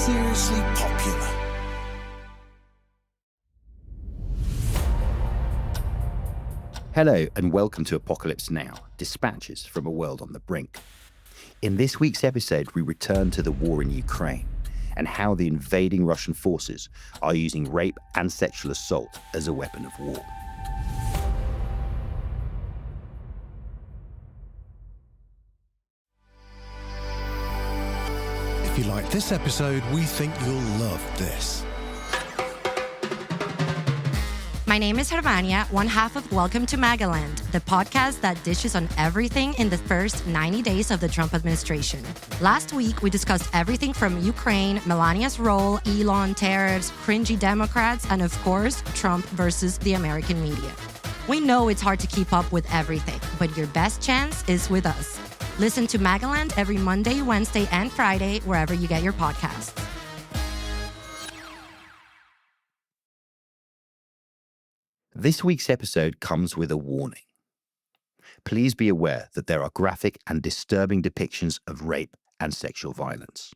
seriously popular. Hello and welcome to Apocalypse Now, dispatches from a world on the brink. In this week's episode, we return to the war in Ukraine and how the invading Russian forces are using rape and sexual assault as a weapon of war. If you like this episode, we think you'll love this. My name is Hermania, one half of Welcome to Magaland, the podcast that dishes on everything in the first 90 days of the Trump administration. Last week, we discussed everything from Ukraine, Melania's role, Elon, tariffs, cringy Democrats, and of course, Trump versus the American media. We know it's hard to keep up with everything, but your best chance is with us. Listen to Magaland every Monday, Wednesday, and Friday, wherever you get your podcasts. This week's episode comes with a warning. Please be aware that there are graphic and disturbing depictions of rape and sexual violence.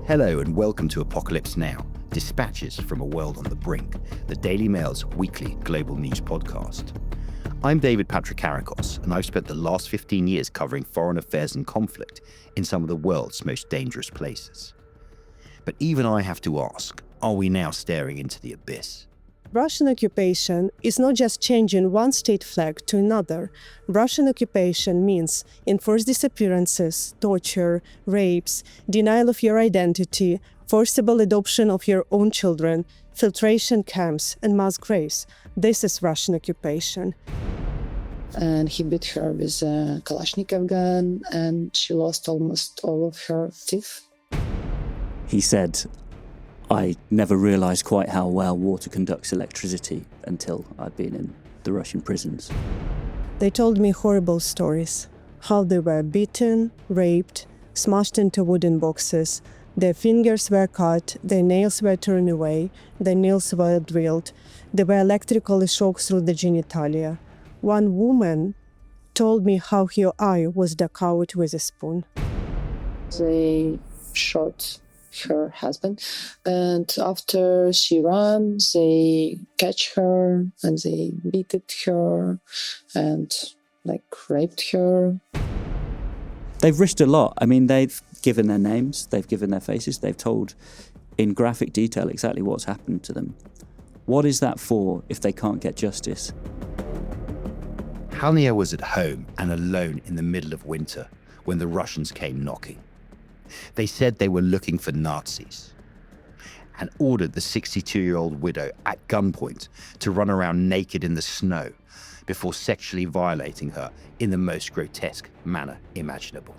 Hello and welcome to Apocalypse Now, dispatches from a world on the brink, the Daily Mail's weekly global news podcast. I'm David Patrikarakos, and I've spent the last 15 years covering foreign affairs and conflict in some of the world's most dangerous places. But even I have to ask, are we now staring into the abyss? Russian occupation is not just changing one state flag to another. Russian occupation means enforced disappearances, torture, rapes, denial of your identity, forcible adoption of your own children, filtration camps, and mass graves. This is Russian occupation. And he beat her with a Kalashnikov gun, and she lost almost all of her teeth. He said, I never realised quite how well water conducts electricity until I'd been in the Russian prisons. They told me horrible stories, how they were beaten, raped, smashed into wooden boxes, their fingers were cut, their nails were torn away, their nails were drilled, they were electrically shocked through the genitalia. One woman told me how her eye was dug out with a spoon. They shot her husband, and after she ran, they catch her and they beat her and raped her. They've risked a lot. I mean, they've given their names, they've given their faces, they've told in graphic detail exactly what's happened to them. What is that for if they can't get justice? Hania was at home and alone in the middle of winter when the Russians came knocking. They said they were looking for Nazis and ordered the 62-year-old widow at gunpoint to run around naked in the snow before sexually violating her in the most grotesque manner imaginable.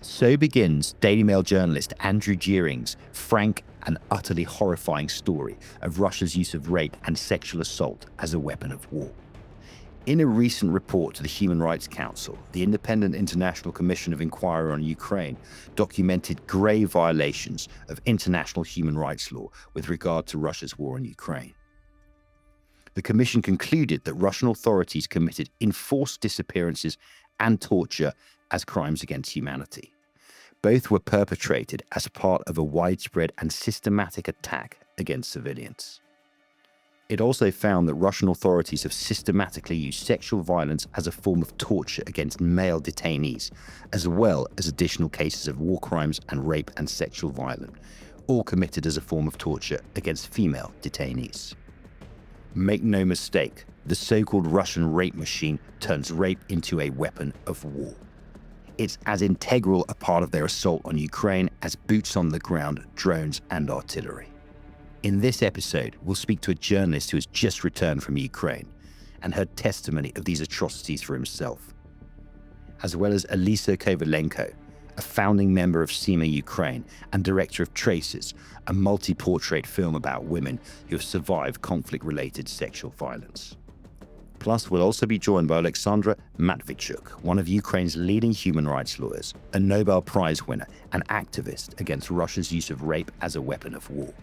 So begins Daily Mail journalist Andrew Gearing's frank and utterly horrifying story of Russia's use of rape and sexual assault as a weapon of war. In a recent report to the Human Rights Council, the Independent International Commission of Inquiry on Ukraine documented grave violations of international human rights law with regard to Russia's war in Ukraine. The Commission concluded that Russian authorities committed enforced disappearances and torture as crimes against humanity. Both were perpetrated as part of a widespread and systematic attack against civilians. It also found that Russian authorities have systematically used sexual violence as a form of torture against male detainees, as well as additional cases of war crimes and rape and sexual violence, all committed as a form of torture against female detainees. Make no mistake, the so-called Russian rape machine turns rape into a weapon of war. It's as integral a part of their assault on Ukraine as boots on the ground, drones, and artillery. In this episode, we'll speak to a journalist who has just returned from Ukraine and heard testimony of these atrocities for himself, as well as Elisa Kovalenko, a founding member of SEMA Ukraine and director of Traces, a multi-portrait film about women who have survived conflict-related sexual violence. Plus, we'll also be joined by Alexandra Matvichuk, one of Ukraine's leading human rights lawyers, a Nobel Prize winner and activist against Russia's use of rape as a weapon of war.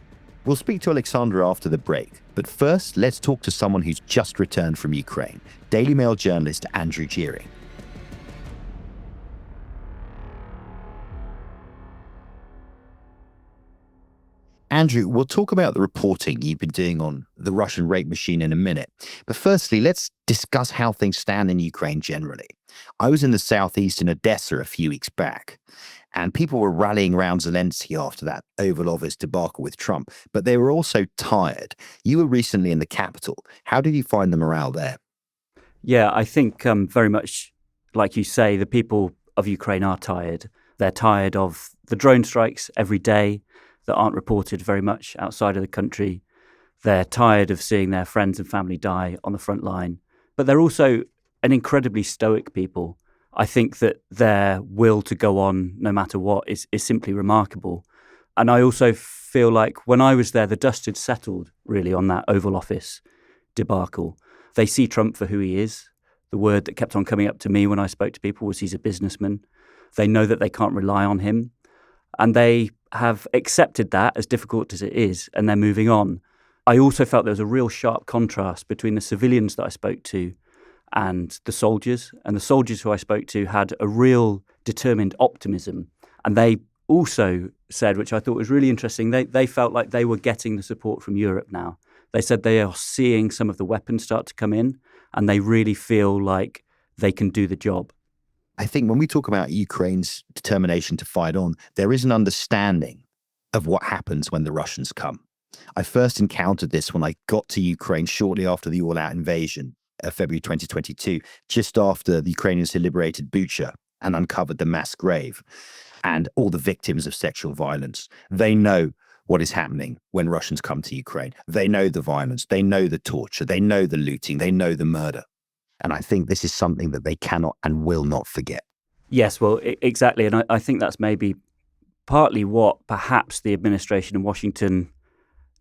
We'll speak to Alexandra after the break, but first, let's talk to someone who's just returned from Ukraine, Daily Mail journalist Andrew Gearing. Andrew, we'll talk about the reporting you've been doing on the Russian rape machine in a minute. But firstly, let's discuss how things stand in Ukraine generally. I was in the southeast in Odessa a few weeks back, and people were rallying around Zelensky after that Oval Office debacle with Trump, but they were also tired. You were recently in the capital. How did you find the morale there? Yeah, I think very much like you say, the people of Ukraine are tired. They're tired of the drone strikes every day that aren't reported very much outside of the country. They're tired of seeing their friends and family die on the front line. But they're also an incredibly stoic people. I think that their will to go on no matter what is simply remarkable. And I also feel like when I was there, the dust had settled really on that Oval Office debacle. They see Trump for who he is. The word that kept on coming up to me when I spoke to people was he's a businessman. They know that they can't rely on him. And they have accepted that, as difficult as it is, and they're moving on. I also felt there was a real sharp contrast between the civilians that I spoke to and the soldiers. And the soldiers who I spoke to had a real determined optimism. And they also said, which I thought was really interesting, they felt like they were getting the support from Europe now. They said they are seeing some of the weapons start to come in, and they really feel like they can do the job. I think when we talk about Ukraine's determination to fight on, there is an understanding of what happens when the Russians come. I first encountered this when I got to Ukraine shortly after the all-out invasion of February 2022, just after the Ukrainians had liberated Bucha and uncovered the mass grave and all the victims of sexual violence. They know what is happening when Russians come to Ukraine. They know the violence, they know the torture, they know the looting, they know the murder. And I think this is something that they cannot and will not forget. Yes, well, exactly. And I think that's maybe partly what perhaps the administration in Washington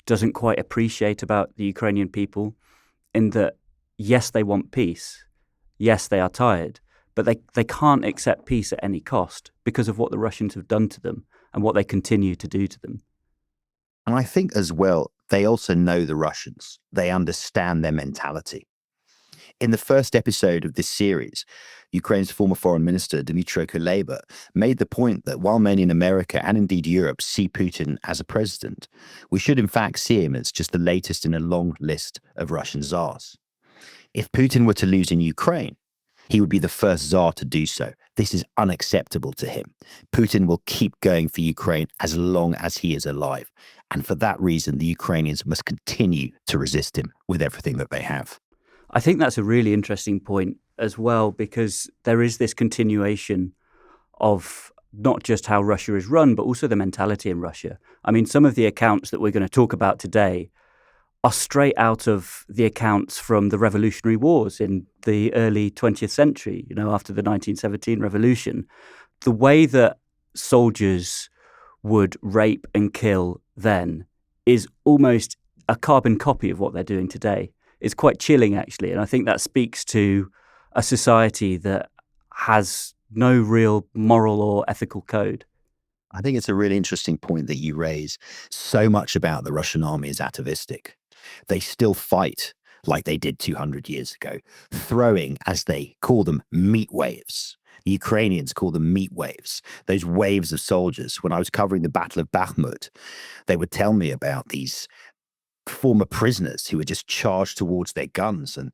doesn't quite appreciate about the Ukrainian people, in that, yes, they want peace. Yes, they are tired, but they can't accept peace at any cost because of what the Russians have done to them and what they continue to do to them. And I think as well, they also know the Russians. They understand their mentality. In the first episode of this series, Ukraine's former foreign minister, Dmytro Kuleba, made the point that while many in America and indeed Europe see Putin as a president, we should in fact see him as just the latest in a long list of Russian czars. If Putin were to lose in Ukraine, he would be the first czar to do so. This is unacceptable to him. Putin will keep going for Ukraine as long as he is alive. And for that reason, the Ukrainians must continue to resist him with everything that they have. I think that's a really interesting point as well, because there is this continuation of not just how Russia is run, but also the mentality in Russia. I mean, some of the accounts that we're going to talk about today are straight out of the accounts from the revolutionary wars in the early 20th century, after the 1917 revolution. The way that soldiers would rape and kill then is almost a carbon copy of what they're doing today. It's quite chilling, actually. And I think that speaks to a society that has no real moral or ethical code. I think it's a really interesting point that you raise. So much about the Russian army is atavistic. They still fight like they did 200 years ago, throwing, as they call them, meat waves. The Ukrainians call them meat waves, those waves of soldiers. When I was covering the Battle of Bakhmut, they would tell me about these former prisoners who were just charged towards their guns. And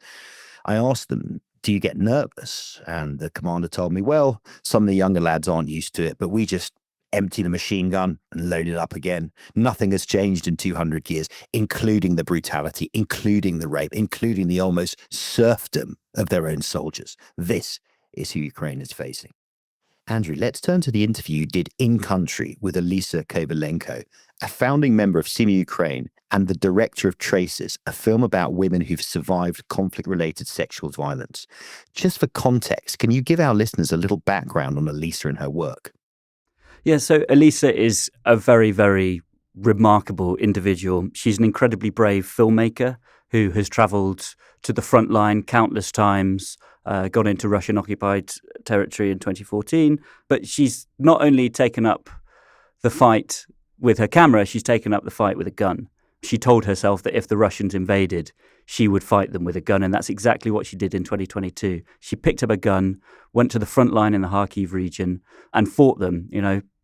I asked them, do you get nervous? And the commander told me, well, some of the younger lads aren't used to it, but we just empty the machine gun and load it up again. Nothing has changed in 200 years, including the brutality, including the rape, including the almost serfdom of their own soldiers. This is who Ukraine is facing. Andrew, let's turn to the interview you did in country with Elisa Kovalenko, a founding member of Simi Ukraine and the director of Traces, a film about women who've survived conflict-related sexual violence. Just for context, can you give our listeners a little background on Elisa and her work? Yeah, so Elisa is a very, very remarkable individual. She's an incredibly brave filmmaker who has travelled to the front line countless times, got into Russian-occupied territory in 2014. But she's not only taken up the fight with her camera, she's taken up the fight with a gun. She told herself that if the Russians invaded, she would fight them with a gun. And that's exactly what she did in 2022. She picked up a gun, went to the front line in the Kharkiv region and fought them,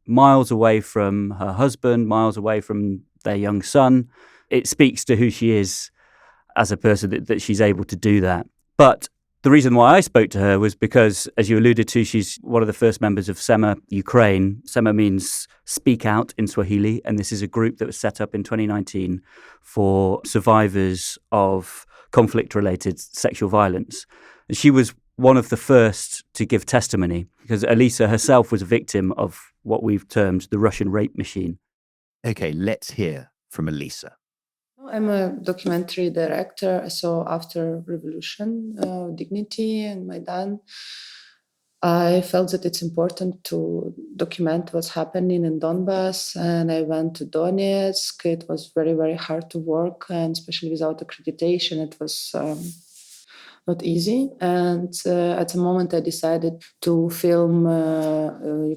miles away from her husband, miles away from their young son. It speaks to who she is as a person that she's able to do that. But the reason why I spoke to her was because, as you alluded to, she's one of the first members of SEMA Ukraine. SEMA means Speak Out in Swahili, and this is a group that was set up in 2019 for survivors of conflict-related sexual violence. And she was one of the first to give testimony, because Elisa herself was a victim of what we've termed the Russian rape machine. Okay, let's hear from Elisa. I'm a documentary director. So after Revolution, Dignity and Maidan, I felt that it's important to document what's happening in Donbass. And I went to Donetsk. It was very, very hard to work, and especially without accreditation, it was not easy. And at the moment, I decided to film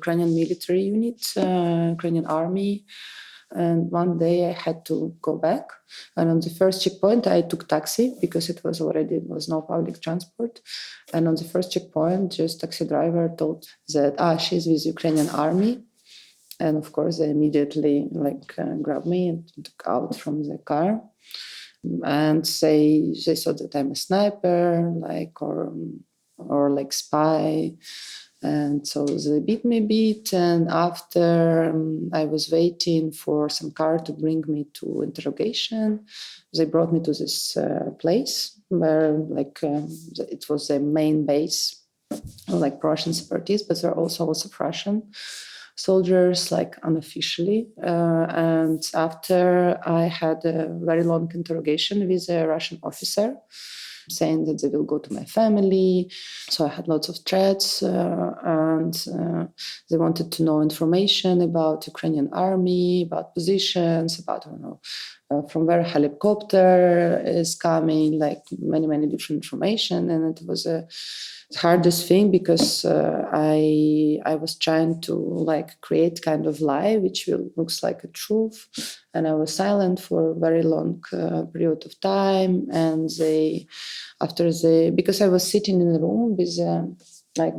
Ukrainian military unit, Ukrainian army. And one day I had to go back. And on the first checkpoint, I took taxi because it was no public transport. And on the first checkpoint, just taxi driver told that, she's with Ukrainian army. And of course, they immediately grabbed me and took out from the car. And they thought that I'm a sniper, or spy. And so they beat me a bit. And after I was waiting for some car to bring me to interrogation, they brought me to this place where it was the main base, Russian separatists, but there are also lots of Russian soldiers, unofficially. And after I had a very long interrogation with a Russian officer, saying that they will go to my family. So I had lots of threats, and they wanted to know information about Ukrainian army, about positions, about, from where a helicopter is coming, many, many different information. And it was a hardest thing because I was trying to create kind of lie which looks like a truth, and I was silent for a very long period of time. And because I was sitting in a room with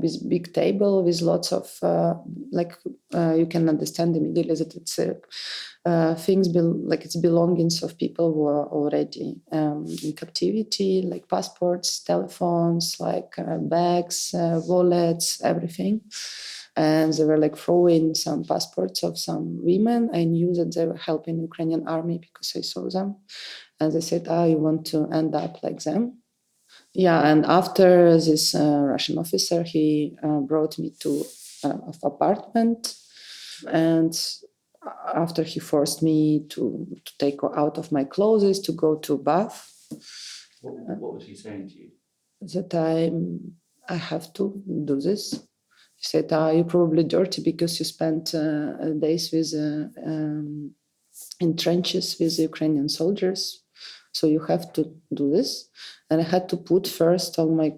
this big table with lots of you can understand immediately that it's things it's belongings of people who are already in captivity, like passports, telephones, bags, wallets, everything. And they were throwing some passports of some women. I knew that they were helping Ukrainian army because I saw them. And they said, you want to end up like them? Yeah, and after this Russian officer, he brought me to an apartment, and after he forced me to take out of my clothes, to go to bath. What was he saying to you? That I have to do this. He said, you're probably dirty because you spent days in trenches with Ukrainian soldiers. So you have to do this. And I had to put first all my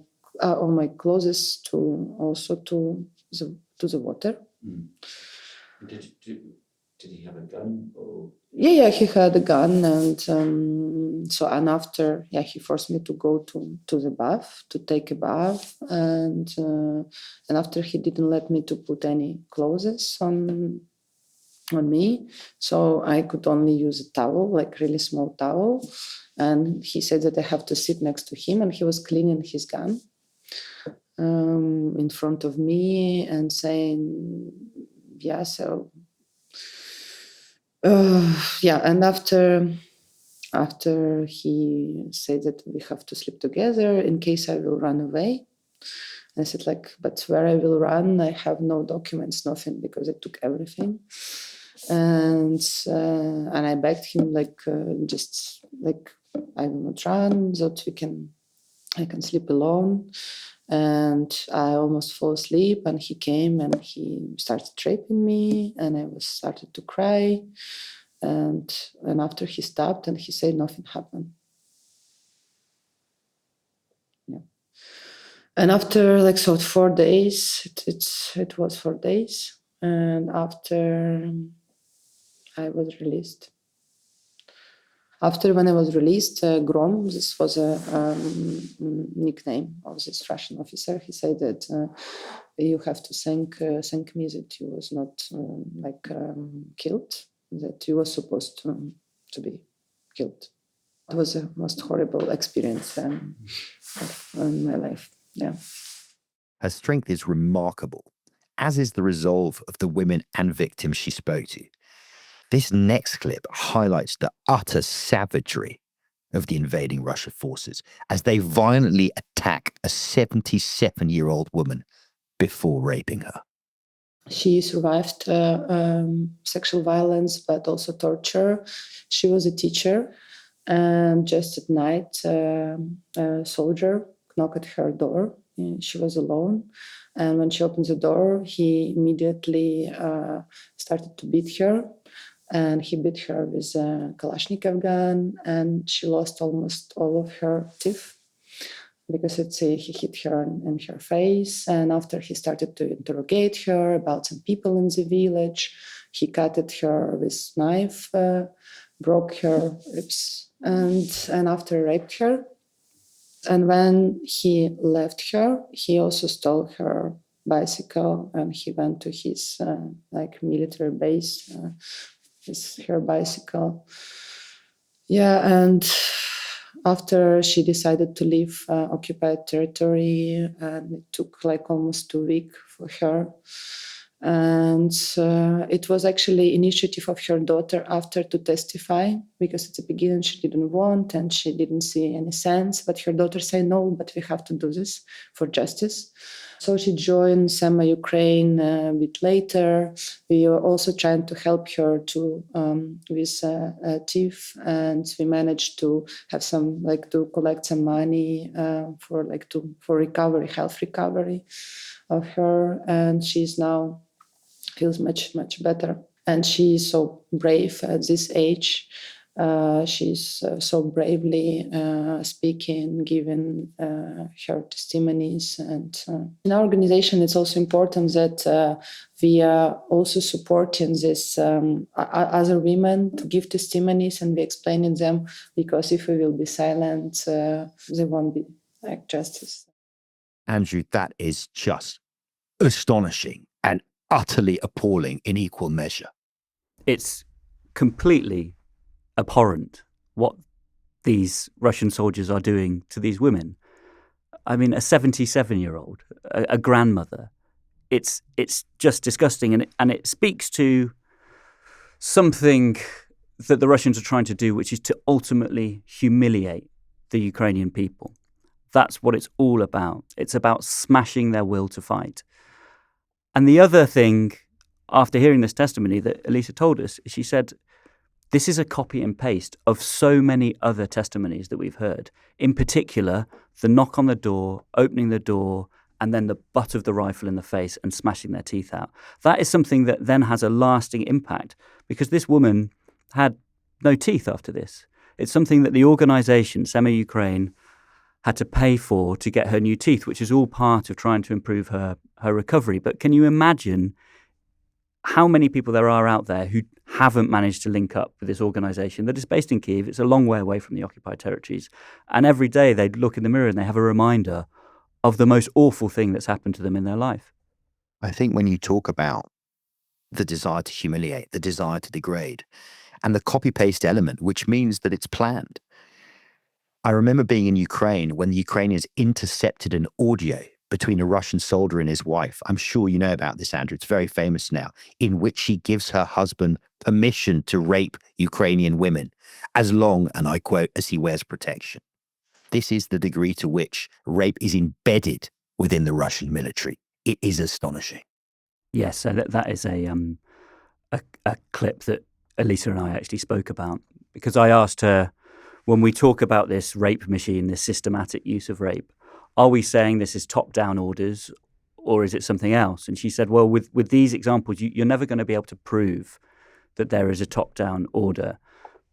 clothes to the water. Mm. Did he have a gun? Or? Yeah, he had a gun, and after he forced me to go to the bath to take a bath, and after he didn't let me to put any clothes on me, so I could only use a towel, really small towel. And he said that I have to sit next to him, and he was cleaning his gun in front of me and saying, and after he said that we have to sleep together in case I will run away. I said, but where I will run, I have no documents, nothing, because I took everything. And I begged him, I will not run, so that I can sleep alone. And I almost fell asleep, and he came and he started raping me, and I started to cry. And after he stopped and he said nothing happened. Yeah. And after 4 days, it was 4 days. And after I was released. When I was released, Grom, this was a nickname of this Russian officer. He said that you have to thank me that you was not killed, that you were supposed to be killed. It was the most horrible experience in my life. Yeah. Her strength is remarkable, as is the resolve of the women and victims she spoke to. This next clip highlights the utter savagery of the invading Russian forces as they violently attack a 77-year-old woman before raping her. She survived sexual violence, but also torture. She was a teacher, and just at night, a soldier knocked at her door. She was alone, and when she opened the door, he immediately started to beat her, and he beat her with a Kalashnikov gun, and she lost almost all of her teeth because he hit her in her face. And after he started to interrogate her about some people in the village, he cut at her with knife, broke her ribs, and after raped her. And when he left her, he also stole her bicycle, and he went to his military base with her bicycle. Yeah, and after she decided to leave occupied territory, and it took almost 2 weeks for her. And it was actually initiative of her daughter after to testify, because at the beginning she didn't want and she didn't see any sense. But her daughter said, no, but we have to do this for justice. So she joined SEMA Ukraine a bit later. We were also trying to help her with teeth, and we managed to have some to collect some money for recovery, health recovery of her, and she's now feels much better. And she's so brave at this age. She's so bravely speaking, giving her testimonies. And in our organization, it's also important that we are also supporting this other women to give testimonies, and we explaining them, because if we will be silent, there won't be justice. Andrew, that is just astonishing and utterly appalling in equal measure. It's completely abhorrent what these Russian soldiers are doing to these women. I mean, a 77-year-old, a grandmother. It's just disgusting, and it speaks to something that the Russians are trying to do, which is to ultimately humiliate the Ukrainian people. That's what it's all about. It's about smashing their will to fight. And the other thing, after hearing this testimony that Elisa told us, she said, this is a copy and paste of so many other testimonies that we've heard. In particular, the knock on the door, opening the door, and then the butt of the rifle in the face and smashing their teeth out. That is something that then has a lasting impact, because this woman had no teeth after this. It's something that the organisation, SEMA Ukraine, had to pay for to get her new teeth, which is all part of trying to improve her recovery. But can you imagine how many people there are out there who haven't managed to link up with this organisation that is based in Kyiv? It's a long way away from the occupied territories. And every day they look in the mirror and they have a reminder of the most awful thing that's happened to them in their life. I think when you talk about the desire to humiliate, the desire to degrade, and the copy-paste element, which means that it's planned. I remember being in Ukraine when the Ukrainians intercepted an audio between a Russian soldier and his wife. I'm sure you know about this, Andrew. It's very famous now, in which she gives her husband permission to rape Ukrainian women, as long, and I quote, as he wears protection. This is the degree to which rape is embedded within the Russian military. It is astonishing. Yes, so that is a clip that Elisa and I actually spoke about, because I asked her, when we talk about this rape machine, this systematic use of rape, are we saying this is top-down orders, or is it something else? And she said, well, with these examples, you're never going to be able to prove that there is a top-down order,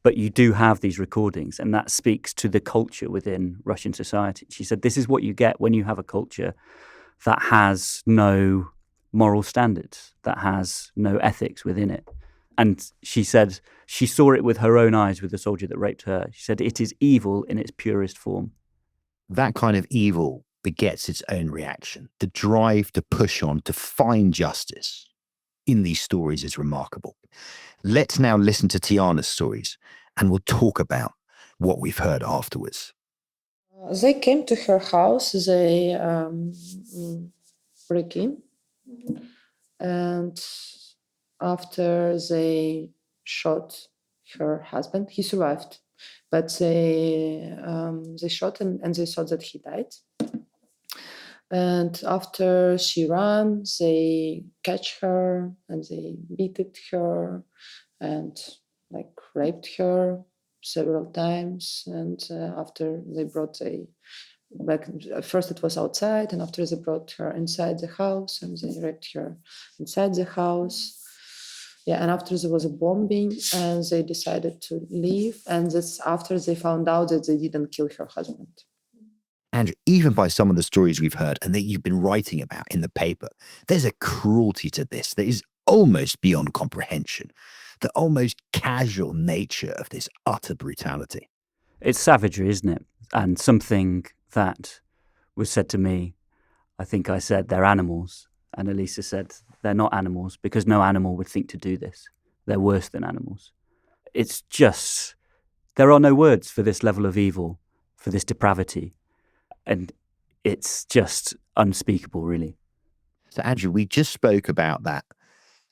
but you do have these recordings, and that speaks to the culture within Russian society. She said, this is what you get when you have a culture that has no moral standards, that has no ethics within it. And she said she saw it with her own eyes with the soldier that raped her. She said it is evil in its purest form. That kind of evil begets its own reaction. The drive to push on, to find justice in these stories is remarkable. Let's now listen to Tiana's stories And we'll talk about what we've heard afterwards. They came to her house, they break in, and after they shot her husband, he survived, but they shot and they thought that he died. And after she ran, they catch her and they beat her and like raped her several times. And after they brought like first it was outside, and after they brought her inside the house and they raped her inside the house. Yeah, and after there was a bombing and they decided to leave, and that's after they found out that they didn't kill her husband. And even by some of the stories we've heard and that you've been writing about in the paper, there's a cruelty to this that is almost beyond comprehension. The almost casual nature of this utter brutality. It's savagery, isn't it? And something that was said to me, I think I said, they're animals. And Elisa said, they're not animals because no animal would think to do this. They're worse than animals. It's just, there are no words for this level of evil, for this depravity. And it's just unspeakable, really. So, Andrew, we just spoke about that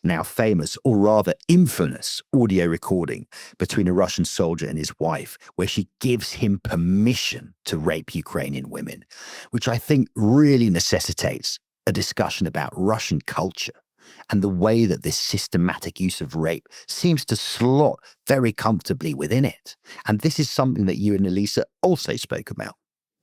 now famous, or rather infamous, audio recording between a Russian soldier and his wife, where she gives him permission to rape Ukrainian women, which I think really necessitates a discussion about Russian culture and the way that this systematic use of rape seems to slot very comfortably within it. And this is something that you and Elisa also spoke about.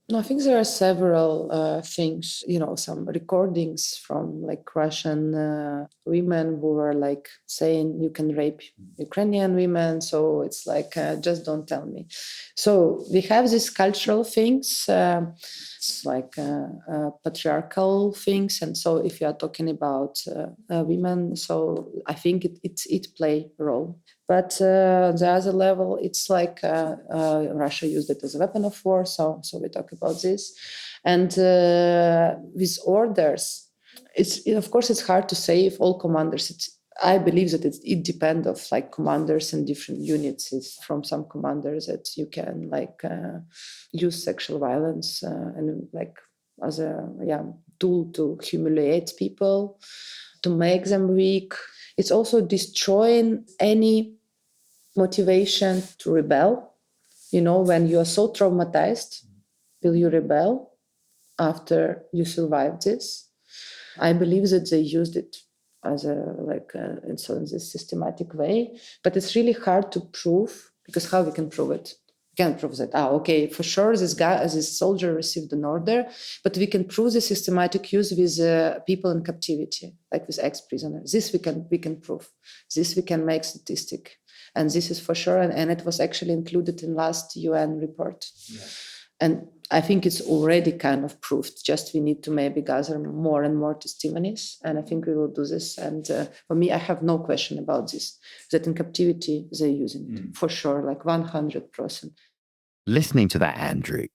No, I think there are several things, some recordings from like Russian women who were like saying you can rape Ukrainian women. So it's like, just don't tell me. So we have these cultural things, like patriarchal things. And so if you are talking about women, so I think it play a role. But the other level, it's like Russia used it as a weapon of war. So we talk about this. And with orders, of course, it's hard to say if all commanders, I believe that it depends of like commanders and different units. It's from some commanders that you can like use sexual violence and like as a tool to humiliate people, to make them weak. It's also destroying any motivation to rebel. When you are so traumatized, will you rebel after you survive this? I believe that they used it as in this systematic way, but it's really hard to prove, because how we can prove it? We can't prove that, okay, for sure this soldier received an order, but we can prove the systematic use with people in captivity, like with ex-prisoners. This we can prove. This we can make statistic. And this is for sure, and it was actually included in last UN report. Yeah. And I think it's already kind of proved, just we need to maybe gather more and more testimonies, and I think we will do this. And for me, I have no question about this, that in captivity, they're using it, for sure, like 100%. Listening to that, Andrew,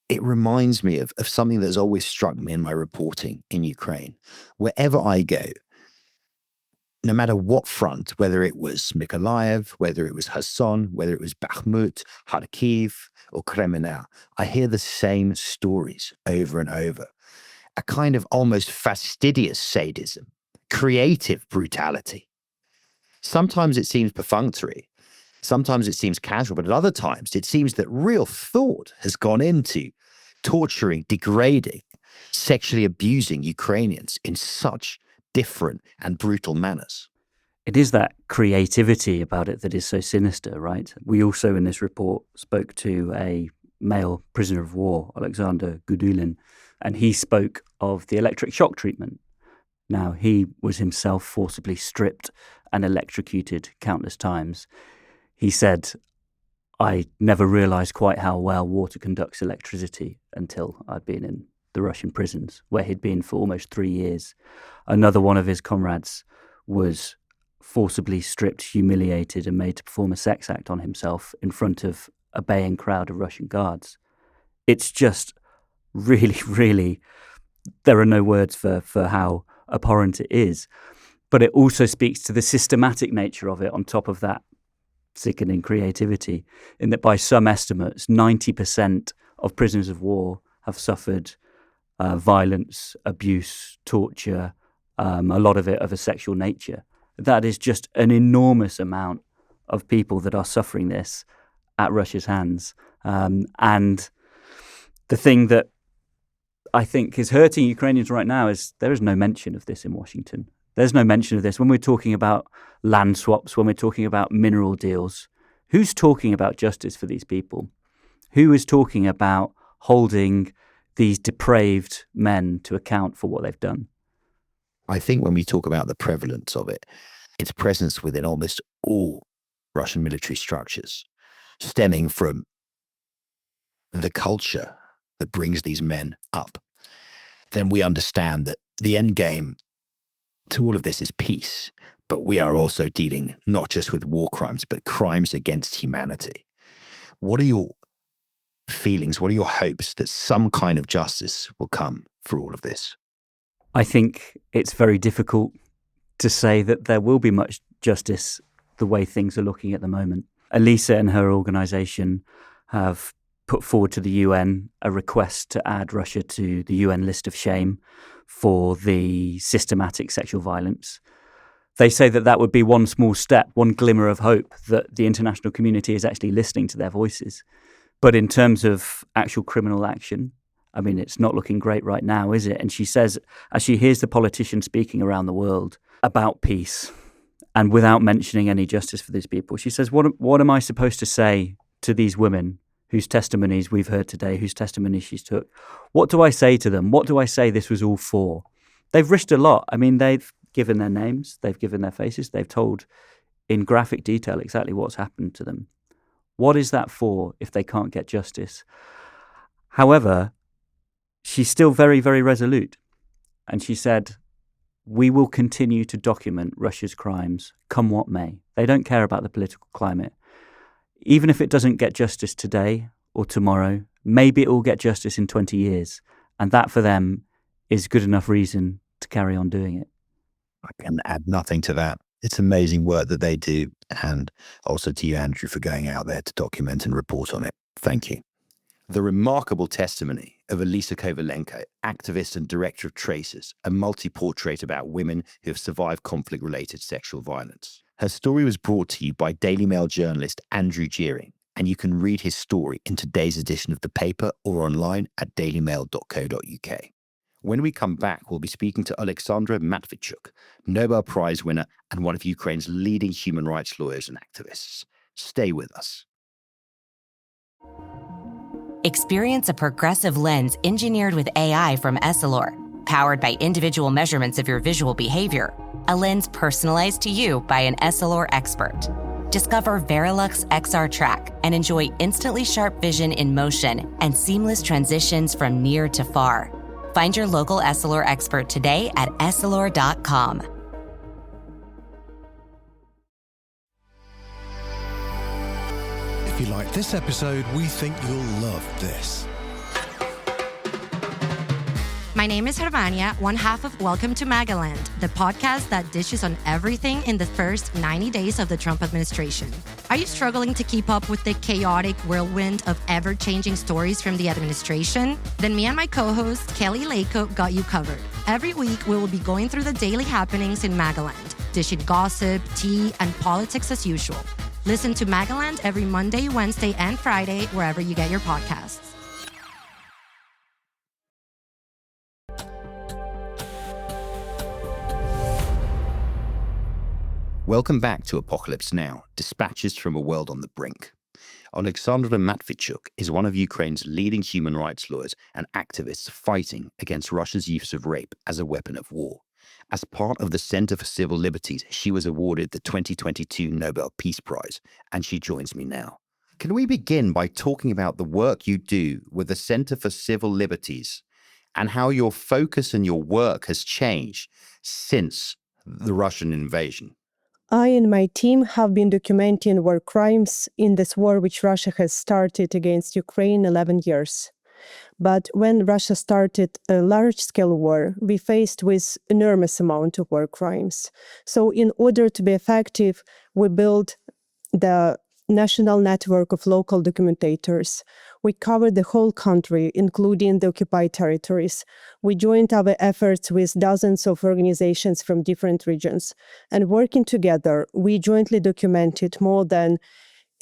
it reminds me of something that's always struck me in my reporting in Ukraine. Wherever I go, no matter what front, whether it was Mykolaiv, whether it was Kherson, whether it was Bakhmut, Kharkiv, or Kreminna, I hear the same stories over and over. A kind of almost fastidious sadism, creative brutality. Sometimes it seems perfunctory, sometimes it seems casual, but at other times it seems that real thought has gone into torturing, degrading, sexually abusing Ukrainians in such different and brutal manners. It is that creativity about it that is so sinister, right? We also in this report spoke to a male prisoner of war, Alexander Gudulin, and he spoke of the electric shock treatment. Now, he was himself forcibly stripped and electrocuted countless times. He said, I never realized quite how well water conducts electricity until I'd been in the Russian prisons, where he'd been for almost 3 years. Another one of his comrades was forcibly stripped, humiliated, and made to perform a sex act on himself in front of a baying crowd of Russian guards. It's just really, really, there are no words for how abhorrent it is. But it also speaks to the systematic nature of it on top of that sickening creativity, in that by some estimates, 90% of prisoners of war have suffered violence, abuse, torture, a lot of it of a sexual nature. That is just an enormous amount of people that are suffering this at Russia's hands. And the thing that I think is hurting Ukrainians right now is there is no mention of this in Washington. There's no mention of this. When we're talking about land swaps, when we're talking about mineral deals, who's talking about justice for these people? Who is talking about holding these depraved men to account for what they've done? I think when we talk about the prevalence of it, its presence within almost all Russian military structures, stemming from the culture that brings these men up, then we understand that the end game to all of this is peace. But we are also dealing not just with war crimes, but crimes against humanity. What are your feelings? What are your hopes that some kind of justice will come for all of this? I think it's very difficult to say that there will be much justice the way things are looking at the moment. Elisa and her organisation have put forward to the UN a request to add Russia to the UN list of shame for the systematic sexual violence. They say that that would be one small step, one glimmer of hope that the international community is actually listening to their voices. But in terms of actual criminal action, I mean, it's not looking great right now, is it? And she says, as she hears the politicians speaking around the world about peace and without mentioning any justice for these people, she says, what am I supposed to say to these women whose testimonies we've heard today, whose testimonies she's took? What do I say to them? What do I say this was all for? They've risked a lot. I mean, they've given their names, they've given their faces, they've told in graphic detail exactly what's happened to them. What is that for if they can't get justice? However, she's still very, very resolute. And she said, we will continue to document Russia's crimes, come what may. They don't care about the political climate. Even if it doesn't get justice today or tomorrow, maybe it will get justice in 20 years. And that for them is good enough reason to carry on doing it. I can add nothing to that. It's amazing work that they do. And also to you, Andrew, for going out there to document and report on it. Thank you. The remarkable testimony of Elisa Kovalenko, activist and director of Traces, a multi-portrait about women who have survived conflict-related sexual violence. Her story was brought to you by Daily Mail journalist Andrew Gearing, and you can read his story in today's edition of the paper or online at dailymail.co.uk. When we come back, we'll be speaking to Oleksandra Matvichuk, Nobel Prize winner and one of Ukraine's leading human rights lawyers and activists. Stay with us. Experience a progressive lens engineered with AI from Essilor, powered by individual measurements of your visual behavior. A lens personalized to you by an Essilor expert. Discover Verilux XR Track and enjoy instantly sharp vision in motion and seamless transitions from near to far. Find your local Essilor expert today at Essilor.com. If you like this episode, we think you'll love this. My name is Hervania, one half of Welcome to Magaland, the podcast that dishes on everything in the first 90 days of the Trump administration. Are you struggling to keep up with the chaotic whirlwind of ever-changing stories from the administration? Then me and my co-host, Kelly Lako, got you covered. Every week, we will be going through the daily happenings in Magaland, dishing gossip, tea, and politics as usual. Listen to Magaland every Monday, Wednesday, and Friday, wherever you get your podcasts. Welcome back to Apocalypse Now, dispatches from a world on the brink. Oleksandra Matvichuk is one of Ukraine's leading human rights lawyers and activists fighting against Russia's use of rape as a weapon of war. As part of the Center for Civil Liberties, she was awarded the 2022 Nobel Peace Prize, and she joins me now. Can we begin by talking about the work you do with the Center for Civil Liberties and how your focus and your work has changed since the Russian invasion? I and my team have been documenting war crimes in this war which Russia has started against Ukraine 11 years. But when Russia started a large-scale war, we faced with enormous amount of war crimes. So in order to be effective, we built the national network of local documentators. We covered the whole country, including the occupied territories. We joined our efforts with dozens of organizations from different regions. And working together, we jointly documented more than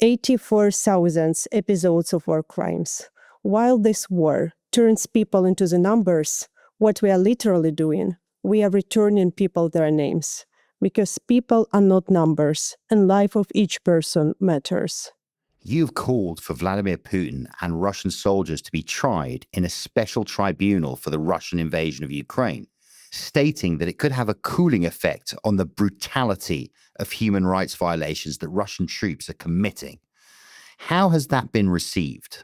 84,000 episodes of war crimes. While this war turns people into the numbers, what we are literally doing, we are returning people their names. Because people are not numbers, and life of each person matters. You've called for Vladimir Putin and Russian soldiers to be tried in a special tribunal for the Russian invasion of Ukraine, stating that it could have a cooling effect on the brutality of human rights violations that Russian troops are committing. How has that been received?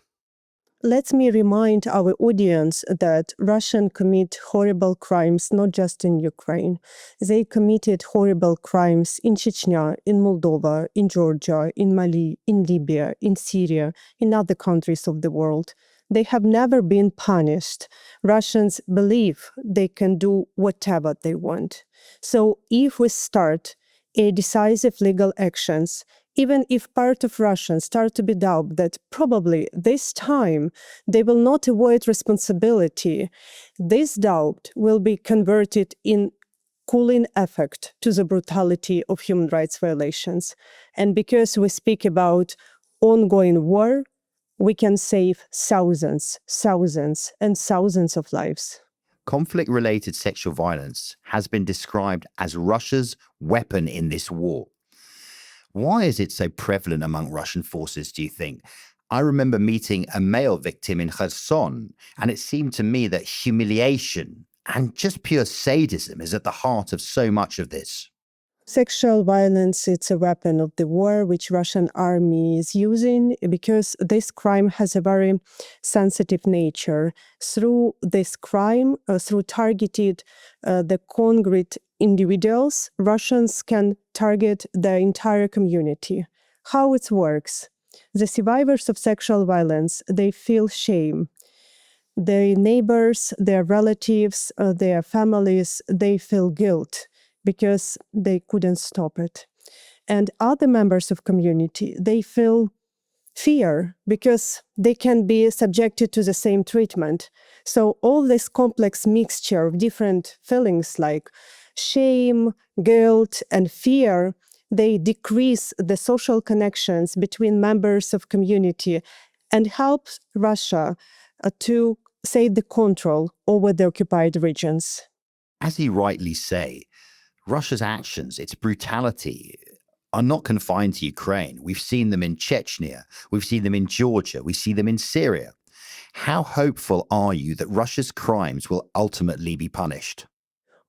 Let me remind our audience that Russians commit horrible crimes not just in Ukraine. They committed horrible crimes in Chechnya, in Moldova, in Georgia, in Mali, in Libya, in Syria, in other countries of the world. They have never been punished. Russians believe they can do whatever they want. So if we start a decisive legal actions, even if part of Russians start to be doubt that probably this time they will not avoid responsibility, this doubt will be converted in cooling effect to the brutality of human rights violations. And because we speak about ongoing war, we can save thousands, thousands, and thousands of lives. Conflict-related sexual violence has been described as Russia's weapon in this war. Why is it so prevalent among Russian forces, do you think? I remember meeting a male victim in Kherson, and it seemed to me that humiliation and just pure sadism is at the heart of so much of this. Sexual violence, it's a weapon of the war which Russian army is using because this crime has a very sensitive nature. Through this crime, through targeted the concrete individuals, Russians can target the entire community. How it works? The survivors of sexual violence, they feel shame. Their neighbors, their relatives, their families, they feel guilt because they couldn't stop it. And other members of community, they feel fear because they can be subjected to the same treatment. So all this complex mixture of different feelings like shame, guilt, and fear, they decrease the social connections between members of community and help Russia to say the control over the occupied regions. As you rightly say, Russia's actions, its brutality, are not confined to Ukraine. We've seen them in Chechnya, we've seen them in Georgia, we see them in Syria. How hopeful are you that Russia's crimes will ultimately be punished?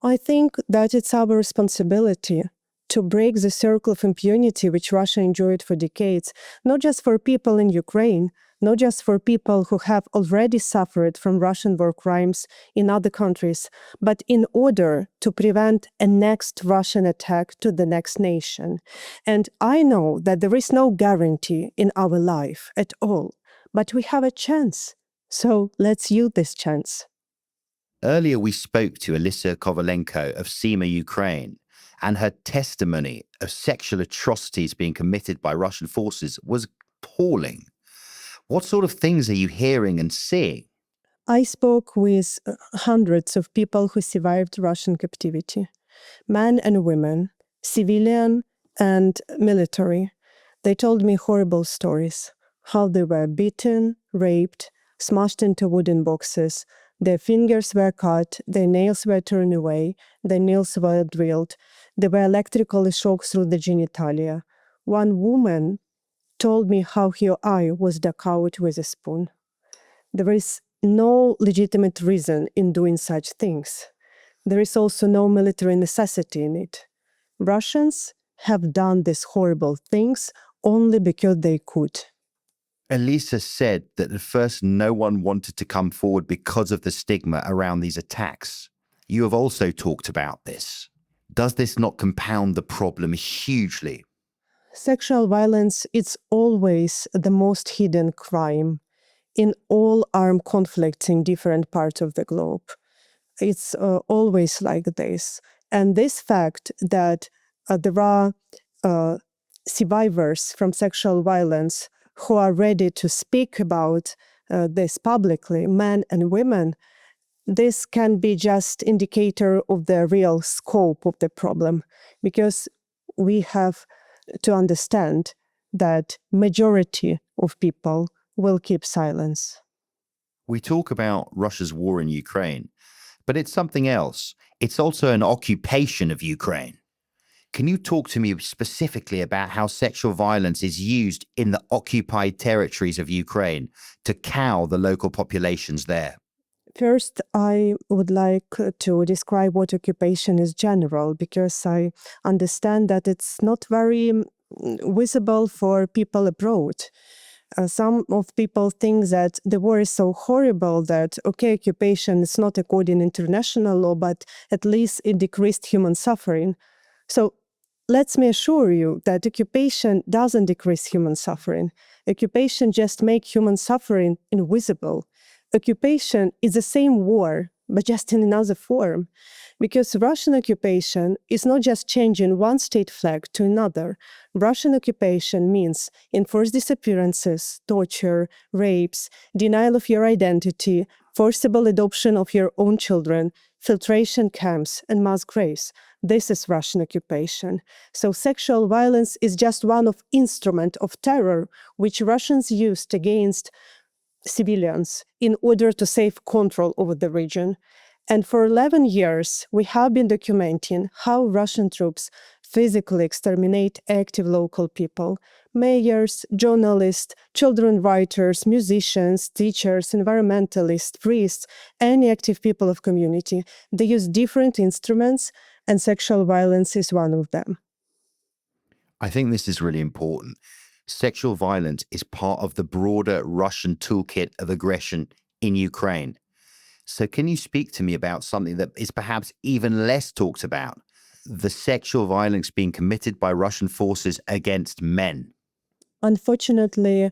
I think that it's our responsibility to break the circle of impunity which Russia enjoyed for decades, not just for people in Ukraine, not just for people who have already suffered from Russian war crimes in other countries, but in order to prevent a next Russian attack to the next nation. And I know that there is no guarantee in our life at all, but we have a chance. So let's use this chance. Earlier, we spoke to Alyssa Kovalenko of SEMA Ukraine, and her testimony of sexual atrocities being committed by Russian forces was appalling. What sort of things are you hearing and seeing? I spoke with hundreds of people who survived Russian captivity, men and women, civilian and military. They told me horrible stories, how they were beaten, raped, smashed into wooden boxes, their fingers were cut, their nails were torn away, their nails were drilled, they were electrically shocked through the genitalia. One woman told me how her eye was dug out with a spoon. There is no legitimate reason in doing such things. There is also no military necessity in it. Russians have done these horrible things only because they could. Elisa said that at first no one wanted to come forward because of the stigma around these attacks. You have also talked about this. Does this not compound the problem hugely? Sexual violence is always the most hidden crime in all armed conflicts in different parts of the globe. It's always like this. And this fact that there are survivors from sexual violence who are ready to speak about this publicly, men and women, this can be just indicator of the real scope of the problem, because we have to understand that majority of people will keep silence. We talk about Russia's war in Ukraine, but it's something else. It's also an occupation of Ukraine. Can you talk to me specifically about how sexual violence is used in the occupied territories of Ukraine to cow the local populations there? First, I would like to describe what occupation is general, because I understand that it's not very visible for people abroad. Some of people think that the war is so horrible that, okay, occupation is not according to international law, but at least it decreased human suffering. So let me assure you that occupation doesn't decrease human suffering. Occupation just makes human suffering invisible. Occupation is the same war, but just in another form. Because Russian occupation is not just changing one state flag to another. Russian occupation means enforced disappearances, torture, rapes, denial of your identity, forcible adoption of your own children, filtration camps, and mass graves. This is Russian occupation. So sexual violence is just one of instruments of terror which Russians used against civilians in order to save control over the region. And for 11 years, we have been documenting how Russian troops physically exterminate active local people, mayors, journalists, children writers, musicians, teachers, environmentalists, priests, any active people of community. They use different instruments, and sexual violence is one of them. I think this is really important. Sexual violence is part of the broader Russian toolkit of aggression in Ukraine. So can you speak to me about something that is perhaps even less talked about? The sexual violence being committed by Russian forces against men. Unfortunately,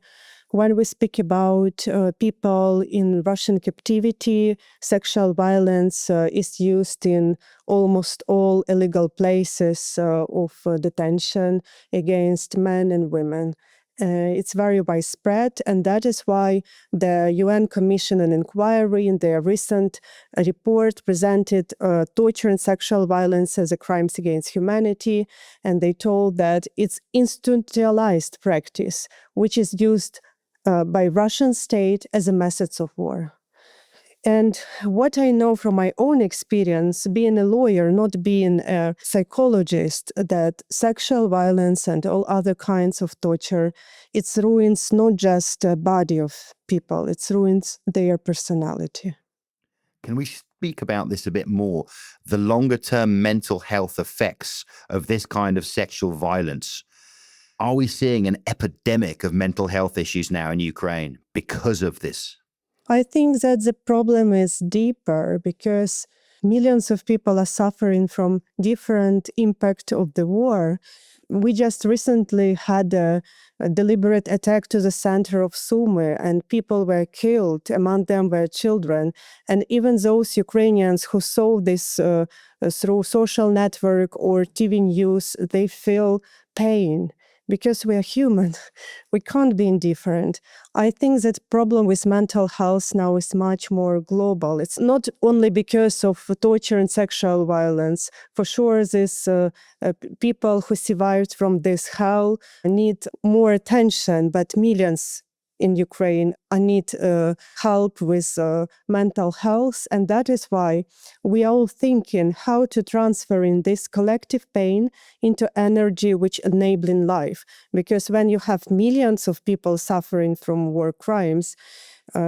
when we speak about people in Russian captivity, sexual violence is used in almost all illegal places of detention against men and women. It's very widespread, and that is why the UN commissioned an inquiry in their recent report presented torture and sexual violence as a crimes against humanity, and they told that it's institutionalized practice, which is used by Russian state as a method of war. And what I know from my own experience, being a lawyer, not being a psychologist, that sexual violence and all other kinds of torture, it ruins not just the body of people, it ruins their personality. Can we speak about this a bit more? The longer-term mental health effects of this kind of sexual violence. Are we seeing an epidemic of mental health issues now in Ukraine because of this? I think that the problem is deeper because millions of people are suffering from different impact of the war. We just recently had a deliberate attack to the center of Sumy, and people were killed. Among them were children. And even those Ukrainians who saw this through social network or TV news, they feel pain. Because we are human, we can't be indifferent. I think that problem with mental health now is much more global. It's not only because of torture and sexual violence. For sure, these people who survived from this hell need more attention, but millions in Ukraine need help with mental health. And that is why we are all thinking how to transfer in this collective pain into energy which enabling life. Because when you have millions of people suffering from war crimes,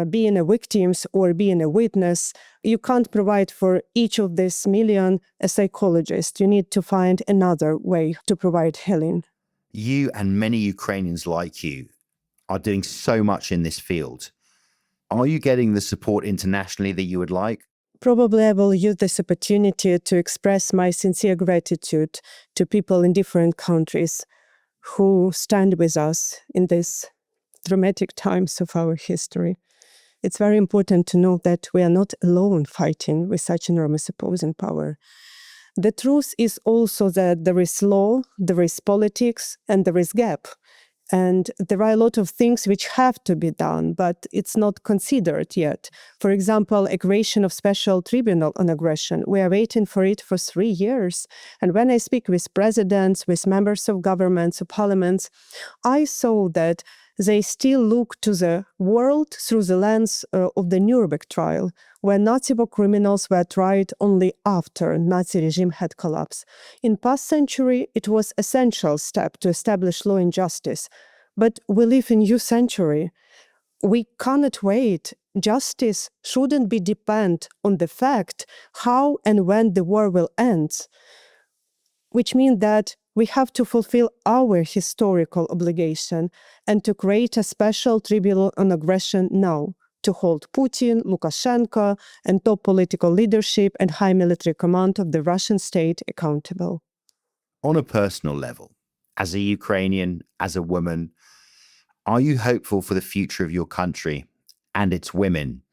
being a victims or being a witness, you can't provide for each of these million a psychologist. You need to find another way to provide healing. You and many Ukrainians like you are doing so much in this field. Are you getting the support internationally that you would like? Probably I will use this opportunity to express my sincere gratitude to people in different countries who stand with us in these dramatic times of our history. It's very important to know that we are not alone fighting with such enormous opposing power. The truth is also that there is law, there is politics, and there is gap. And there are a lot of things which have to be done, but it's not considered yet. For example, a creation of special tribunal on aggression. We are waiting for it for 3 years. And when I speak with presidents, with members of governments, of parliaments, I saw that they still look to the world through the lens of the Nuremberg trial, where Nazi war criminals were tried only after Nazi regime had collapsed. In past century, it was an essential step to establish law and justice. But we live in new century. We cannot wait. Justice shouldn't be dependent on the fact how and when the war will end, which means that we have to fulfill our historical obligation and to create a special tribunal on aggression now, to hold Putin, Lukashenko, and top political leadership and high military command of the Russian state accountable. On a personal level, as a Ukrainian, as a woman, are you hopeful for the future of your country and its women?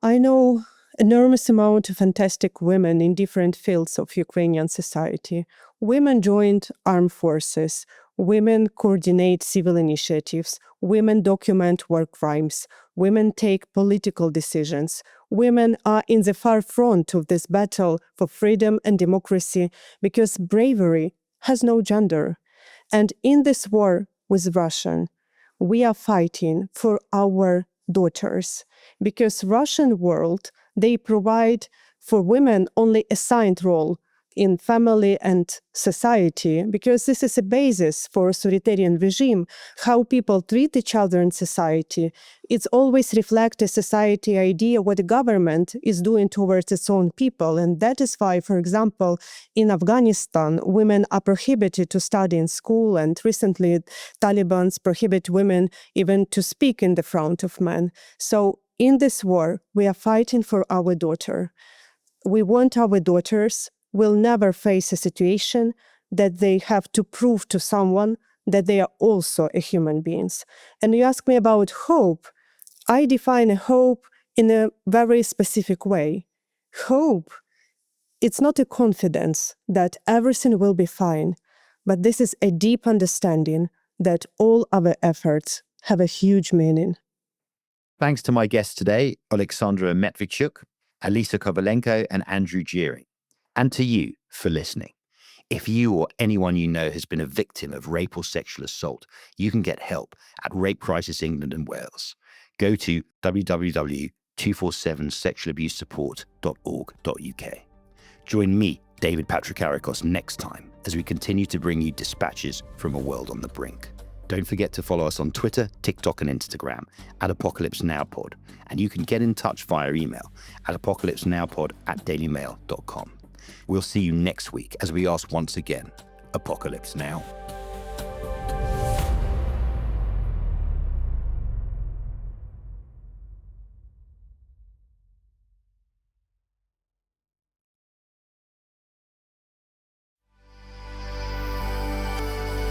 I know enormous amount of fantastic women in different fields of Ukrainian society. Women joined armed forces. Women coordinate civil initiatives. Women document war crimes. Women take political decisions. Women are in the far front of this battle for freedom and democracy because bravery has no gender. And in this war with Russia, we are fighting for our daughters because Russian world, they provide for women only assigned role in family and society, because this is a basis for authoritarian regime, how people treat each other in society. It's always reflect a society idea what the government is doing towards its own people. And that is why, for example, in Afghanistan, women are prohibited to study in school. And recently, Taliban prohibit women even to speak in the front of men. So in this war, we are fighting for our daughter. We want our daughters will never face a situation that they have to prove to someone that they are also a human beings. And you ask me about hope. I define a hope in a very specific way. Hope, it's not a confidence that everything will be fine, but this is a deep understanding that all our efforts have a huge meaning. Thanks to my guests today, Alexandra Medvedchuk, Alisa Kovalenko, and Andrew Gearing. And to you for listening. If you or anyone you know has been a victim of rape or sexual assault, you can get help at Rape Crisis England and Wales. Go to www.247sexualabusesupport.org.uk. Join me, David Patrikarakos, next time as we continue to bring you dispatches from a world on the brink. Don't forget to follow us on Twitter, TikTok, and Instagram at Apocalypse Now Pod. And you can get in touch via email at apocalypsenowpod@dailymail.com. We'll see you next week as we ask once again, Apocalypse Now?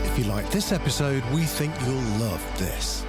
If you like this episode, we think you'll love this.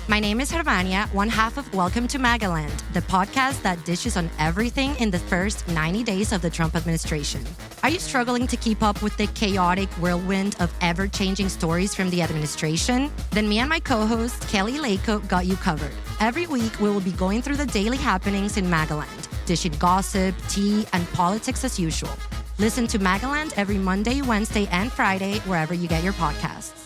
My name is Hervania, one half of Welcome to Magaland, the podcast that dishes on everything in the first 90 days of the Trump administration. Are you struggling to keep up with the chaotic whirlwind of ever-changing stories from the administration? Then me and my co-host, Kelly Lako, got you covered. Every week, we will be going through the daily happenings in Magaland, dishing gossip, tea, and politics as usual. Listen to Magaland every Monday, Wednesday, and Friday, wherever you get your podcasts.